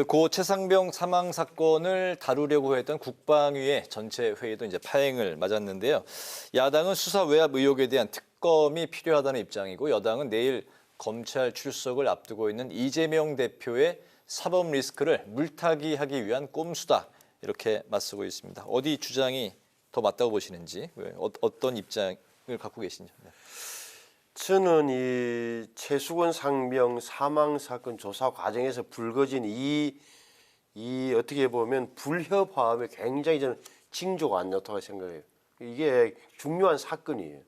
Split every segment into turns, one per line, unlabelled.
고 최상병 사망 사건을 다루려고 했던 국방위의 전체 회의도 이제 파행을 맞았는데요. 야당은 수사 외압 의혹에 대한 특검이 필요하다는 입장이고, 여당은 내일 검찰 출석을 앞두고 있는 이재명 대표의 사법 리스크를 물타기하기 위한 꼼수다, 이렇게 맞서고 있습니다. 어디 주장이 더 맞다고 보시는지, 어떤 입장을 갖고 계신지. 네.
저는 이 최수건 상병 사망 사건 조사 과정에서 불거진 이 어떻게 보면 불협화음에 굉장히 저는 징조가 안 좋다고 생각해요. 이게 중요한 사건이에요.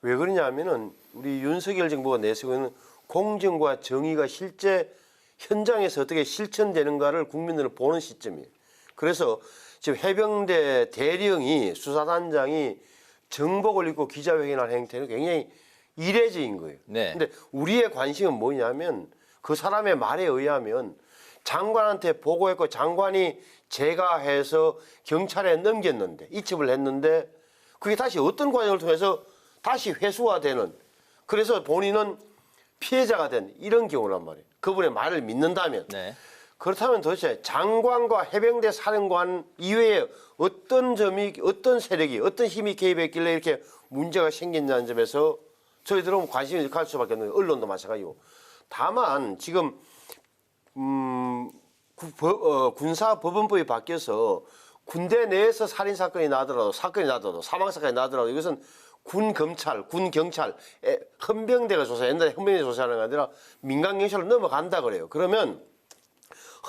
왜 그러냐면은 우리 윤석열 정부가 내세우고 있는 공정과 정의가 실제 현장에서 어떻게 실천되는가를 국민들은 보는 시점이에요. 그래서 지금 해병대 대령이 수사단장이 정복을 입고 기자회견할 행태는 굉장히 이례적인 거예요.
네.
근데 우리의 관심은 뭐냐면 그 사람의 말에 의하면 장관한테 보고했고 장관이 제가해서 경찰에 넘겼는데 이첩을 했는데 그게 다시 어떤 과정을 통해서 다시 회수화되는, 그래서 본인은 피해자가 된 이런 경우란 말이에요. 그분의 말을 믿는다면.
네.
그렇다면 도대체 장관과 해병대 사령관 이외에 어떤 점이, 어떤 세력이, 어떤 힘이 개입했길래 이렇게 문제가 생겼냐는 점에서 저희들은 관심을 가질 수밖에 없는 거예요. 언론도 마찬가지고. 다만 지금 군사법원법이 바뀌어서 군대 내에서 살인 사건이 나더라도 사망 사건이 나더라도 이것은 군 검찰, 군 경찰, 헌병대가 조사, 옛날에 헌병대 조사하는 게 아니라 민간 경찰로 넘어간다 그래요. 그러면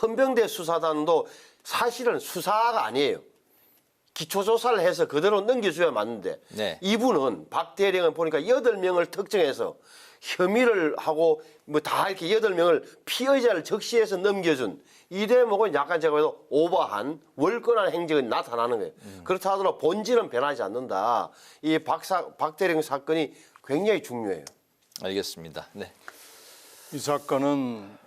헌병대 수사단도 사실은 수사가 아니에요. 기초조사를 해서 그대로 넘겨줘야 맞는데,
네.
이분은 박 대령은 보니까 8명을 특정해서 혐의를 하고 뭐 다 이렇게 8명을 피의자를 적시해서 넘겨준 이 대목은 약간 제가 봐도 오버한 월권한 행적이 나타나는 거예요. 그렇다 하더라도 본질은 변하지 않는다. 이 박 대령 사건이 굉장히 중요해요.
알겠습니다. 네.
이 사건은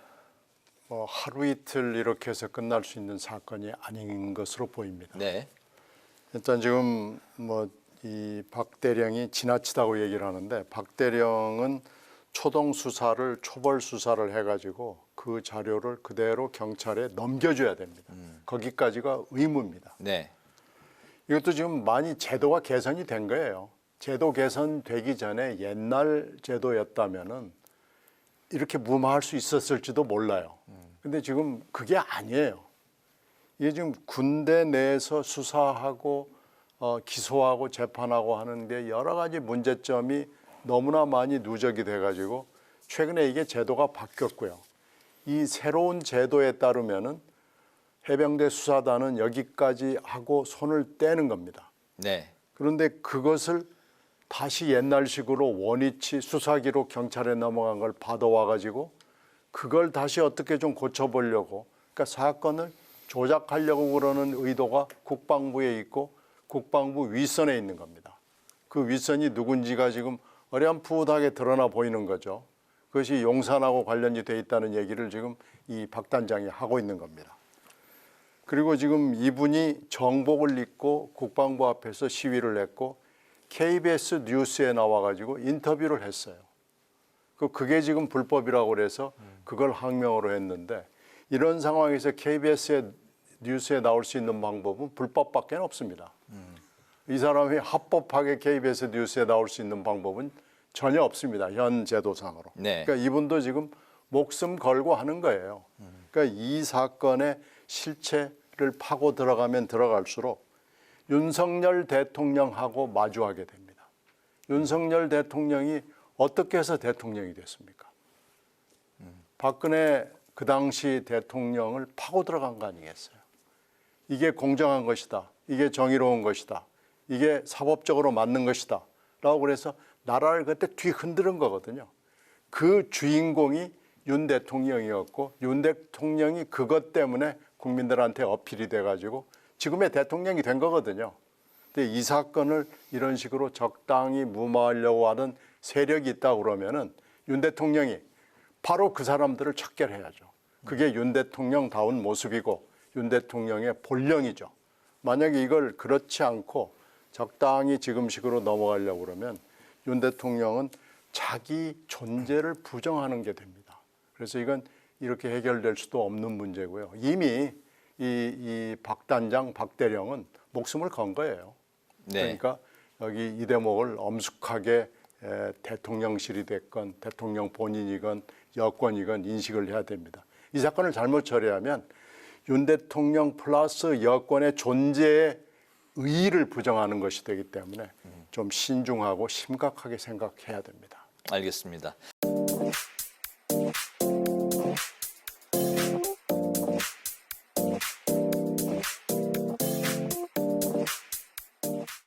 뭐 하루 이틀 이렇게 해서 끝날 수 있는 사건이 아닌 것으로 보입니다.
네.
일단 지금 뭐 이 박 대령이 지나치다고 얘기를 하는데, 박 대령은 초동 수사를, 초벌 수사를 해가지고 그 자료를 그대로 경찰에 넘겨줘야 됩니다. 거기까지가 의무입니다.
네.
이것도 지금 많이 제도가 개선이 된 거예요. 제도 개선되기 전에 옛날 제도였다면은 이렇게 무마할 수 있었을지도 몰라요. 근데 지금 그게 아니에요. 이게 지금 군대 내에서 수사하고 기소하고 재판하고 하는데 여러 가지 문제점이 너무나 많이 누적이 돼가지고 최근에 이게 제도가 바뀌었고요. 이 새로운 제도에 따르면은 해병대 수사단은 여기까지 하고 손을 떼는 겁니다.
네.
그런데 그것을 다시 옛날식으로 원위치 수사기로 경찰에 넘어간 걸 받아와가지고 그걸 다시 어떻게 좀 고쳐보려고, 그러니까 사건을 조작하려고 그러는 의도가 국방부에 있고 국방부 윗선에 있는 겁니다. 그 윗선이 누군지가 지금 어렴풋하게 드러나 보이는 거죠. 그것이 용산하고 관련이 돼 있다는 얘기를 지금 이 박 단장이 하고 있는 겁니다. 그리고 지금 이분이 정복을 입고 국방부 앞에서 시위를 했고 KBS 뉴스에 나와가지고 인터뷰를 했어요. 그게 지금 불법이라고 그래서 그걸 항명으로 했는데, 이런 상황에서 KBS 뉴스에 나올 수 있는 방법은 불법밖에 없습니다. 이 사람이 합법하게 KBS 뉴스에 나올 수 있는 방법은 전혀 없습니다. 현 제도상으로.
네.
그러니까 이분도 지금 목숨 걸고 하는 거예요. 그러니까 이 사건의 실체를 파고 들어가면 들어갈수록 윤석열 대통령하고 마주하게 됩니다. 윤석열 대통령이 어떻게 해서 대통령이 됐습니까? 박근혜 그 당시 대통령을 파고 들어간 거 아니겠어요? 이게 공정한 것이다. 이게 정의로운 것이다. 이게 사법적으로 맞는 것이다. 라고 그래서 나라를 그때 뒤흔드는 거거든요. 그 주인공이 윤 대통령이었고, 윤 대통령이 그것 때문에 국민들한테 어필이 돼가지고 지금의 대통령이 된 거거든요. 근데 이 사건을 이런 식으로 적당히 무마하려고 하는 세력이 있다 그러면은 윤 대통령이 바로 그 사람들을 척결해야죠. 그게 윤 대통령다운 모습이고 윤 대통령의 본령이죠. 만약에 이걸 그렇지 않고 적당히 지금식으로 넘어가려고 그러면 윤 대통령은 자기 존재를 부정하는 게 됩니다. 그래서 이건 이렇게 해결될 수도 없는 문제고요. 이미 이 박 단장, 박 대령은 목숨을 건 거예요.
네.
그러니까 여기 이 대목을 엄숙하게 대통령실이 됐건 대통령 본인이건 여권이건 인식을 해야 됩니다. 이 사건을 잘못 처리하면 윤 대통령 플러스 여권의 존재의 의의를 부정하는 것이 되기 때문에 좀 신중하고 심각하게 생각해야 됩니다.
알겠습니다.